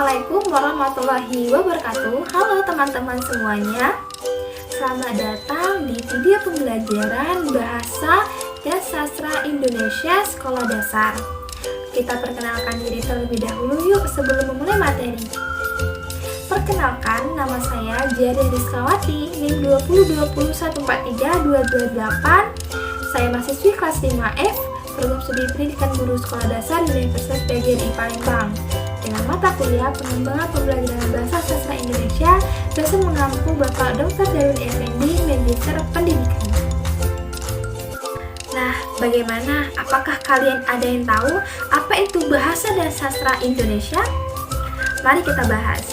Assalamualaikum warahmatullahi wabarakatuh. Halo teman-teman semuanya. Selamat datang di video pembelajaran Bahasa dan Sastra Indonesia Sekolah Dasar. Kita perkenalkan diri terlebih dahulu yuk sebelum memulai materi. Perkenalkan, nama saya Jari Rizkawati, NIM 20201432228. Saya mahasiswi kelas 5F, Program Studi Pendidikan Guru Sekolah Dasar Universitas PGRI Palembang. Dengan mata kuliah pengembangan pembelajaran bahasa sastra Indonesia, dosen mengampu Bapak Dr. Darwin Effendi, Magister Pendidikan. Nah, bagaimana? Apakah kalian ada yang tahu apa itu bahasa dan sastra Indonesia? Mari kita bahas.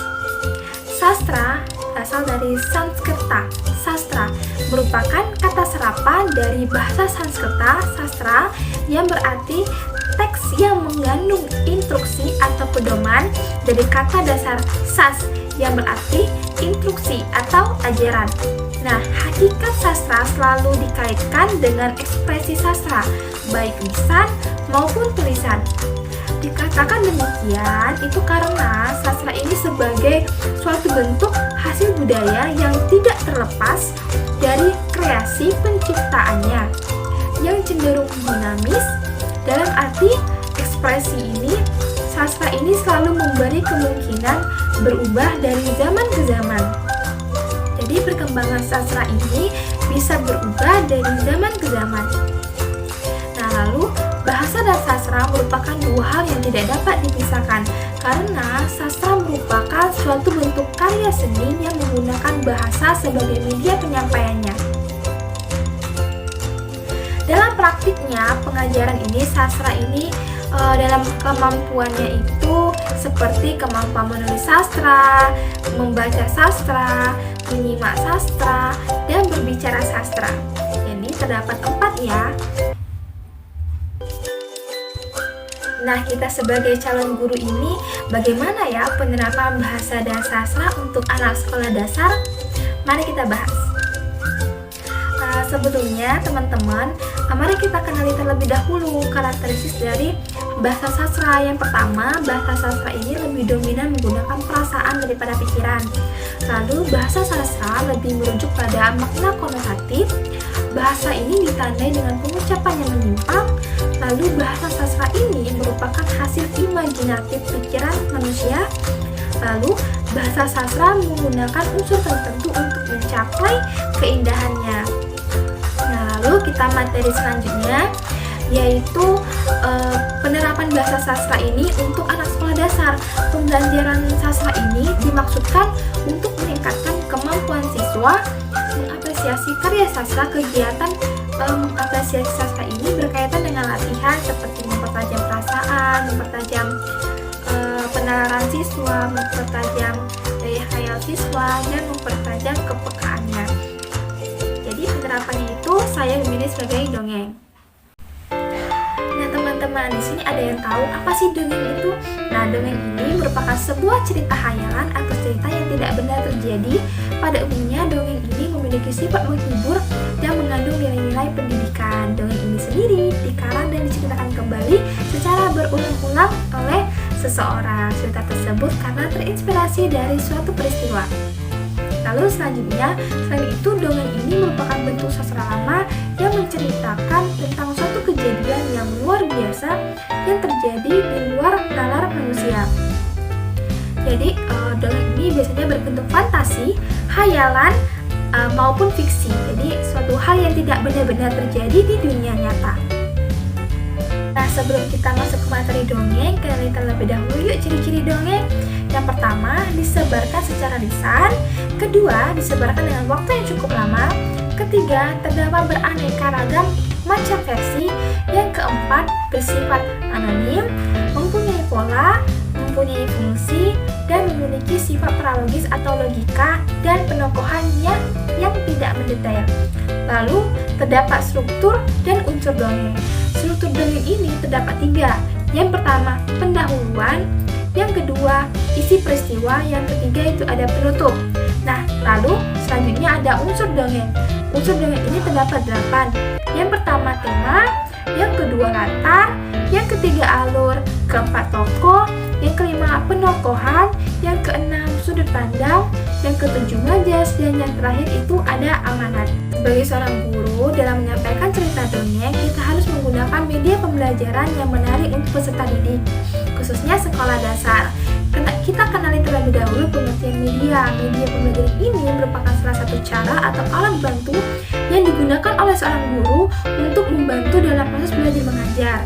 Sastra berasal dari Sanskerta. Sastra merupakan kata serapan dari bahasa Sanskerta, sastra, yang berarti teks yang mengandung instruksi atau pedoman dari kata dasar sas yang berarti instruksi atau ajaran. Nah, hakikat sastra selalu dikaitkan dengan ekspresi sastra, baik lisan maupun tulisan. Dikatakan demikian itu karena sastra ini sebagai suatu bentuk hasil budaya yang tidak terlepas dari kreasi penciptaannya, yang cenderung dinamis. Dalam arti ekspresi ini, sastra ini selalu memberi kemungkinan berubah dari zaman ke zaman. Jadi perkembangan sastra ini bisa berubah dari zaman ke zaman. Nah, lalu bahasa dan sastra merupakan dua hal yang tidak dapat dipisahkan karena sastra merupakan suatu bentuk karya seni yang menggunakan bahasa sebagai media penyampaiannya. Dalam praktiknya, pengajaran ini, sastra ini dalam kemampuannya itu seperti kemampuan menulis sastra, membaca sastra, menyimak sastra, dan berbicara sastra. Jadi terdapat 4 ya. Nah, kita sebagai calon guru ini, bagaimana ya penerapan bahasa dan sastra untuk anak sekolah dasar? Mari kita bahas. Sebelumnya teman-teman, mari kita kenali terlebih dahulu karakteristik dari bahasa sastra. Yang pertama, bahasa sastra ini lebih dominan menggunakan perasaan daripada pikiran. Lalu bahasa sastra lebih merujuk pada makna konotatif. Bahasa ini ditandai dengan pengucapan yang menyimpang. Lalu bahasa sastra ini merupakan hasil imajinatif pikiran manusia. Lalu bahasa sastra menggunakan unsur tertentu untuk mencapai keindahannya. Lalu kita materi selanjutnya yaitu penerapan bahasa sastra ini untuk anak sekolah dasar. Pembelajaran sastra ini dimaksudkan untuk meningkatkan kemampuan siswa mengapresiasi karya sastra. Kegiatan mengapresiasi sastra ini berkaitan dengan latihan seperti mempertajam perasaan, mempertajam penalaran siswa, mempertajam daya khayal siswa, dan mempertajam kepekaannya. Jadi penerapannya itu saya memilih sebagai dongeng. Nah teman-teman, di sini ada yang tahu apa sih dongeng itu? Nah, dongeng ini merupakan sebuah cerita khayalan atau cerita yang tidak benar terjadi. Pada umumnya dongeng ini memiliki sifat menghibur dan mengandung nilai-nilai pendidikan. Dongeng ini sendiri dikarang dan diceritakan kembali secara berulang-ulang oleh seseorang. Cerita tersebut karena terinspirasi dari suatu peristiwa. Lalu selanjutnya, selain itu dongeng ini merupakan bentuk sastra lama yang menceritakan tentang suatu kejadian yang luar biasa yang terjadi di luar nalar manusia. Jadi dongeng ini biasanya berbentuk fantasi, khayalan, maupun fiksi. Jadi suatu hal yang tidak benar-benar terjadi di dunia nyata. Nah, sebelum kita masuk ke materi dongeng, kenali terlebih dahulu yuk ciri-ciri dongeng. Yang pertama, disebarkan secara lisan. Kedua, disebarkan dengan waktu yang cukup lama. Ketiga, terdapat beraneka ragam macam versi. Yang keempat, bersifat anonim, mempunyai pola, mempunyai fungsi, dan memiliki sifat pralogis atau logika dan penokohannya yang tidak mendetail. Lalu, terdapat struktur dan unsur dongeng. Struktur dongeng ini terdapat 3. Yang pertama, pendahuluan. Yang kedua, isi peristiwa. Yang ketiga itu ada penutup. Nah, lalu selanjutnya ada unsur dongeng. Unsur dongeng ini terdapat 8. Yang pertama tema, yang kedua latar, yang ketiga alur, keempat tokoh, yang kelima penokohan, pandang, yang ketujuh majas, dan yang terakhir itu ada amanat. Sebagai seorang guru, dalam menyampaikan cerita dongeng, kita harus menggunakan media pembelajaran yang menarik untuk peserta didik, khususnya sekolah dasar. Kita kenali terlebih dahulu pengertian media. Media pembelajaran ini merupakan salah satu cara atau alat bantu yang digunakan oleh seorang guru untuk membantu dalam proses belajar mengajar,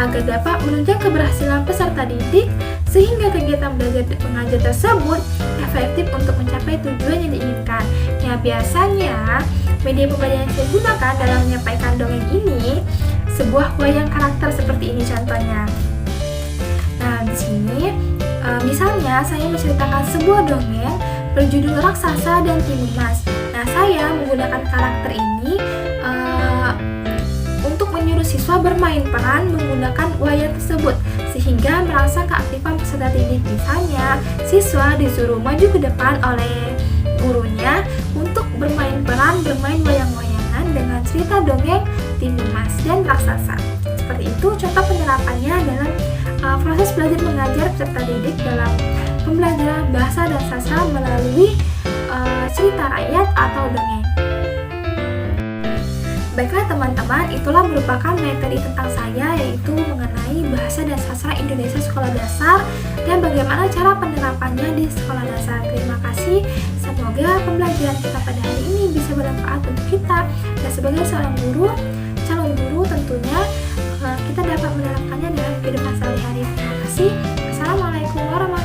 agar dapat menunjang keberhasilan peserta didik sehingga kegiatan belajar mengajar tersebut efektif untuk mencapai tujuan yang diinginkan. Ya, biasanya media pembelajaran yang saya gunakan dalam menyampaikan dongeng ini sebuah wayang karakter seperti ini contohnya. Nah, di sini misalnya saya menceritakan sebuah dongeng berjudul Raksasa dan Timun Mas. Nah, saya menggunakan karakter ini untuk menyuruh siswa bermain peran menggunakan wayang tersebut sehingga merangsang keaktifan peserta didik. Misalnya, siswa disuruh maju ke depan oleh gurunya untuk bermain peran bermain wayang-wayangan dengan cerita dongeng Timun Mas dan Raksasa. Seperti itu contoh penerapannya dalam proses belajar mengajar peserta didik dalam pembelajaran bahasa dan sastra melalui cerita rakyat atau dongeng. Baiklah teman-teman, itulah merupakan materi tentang saya, yaitu mengenai bahasa dan sastra Indonesia sekolah dasar dan bagaimana cara penerapannya di sekolah dasar. Terima kasih, semoga pembelajaran kita pada hari ini bisa bermanfaat untuk kita, dan sebagai seorang guru, calon guru tentunya kita dapat menerapkannya dalam kehidupan sehari-hari. Terima kasih. Wassalamualaikum warahmatullahi wabarakatuh.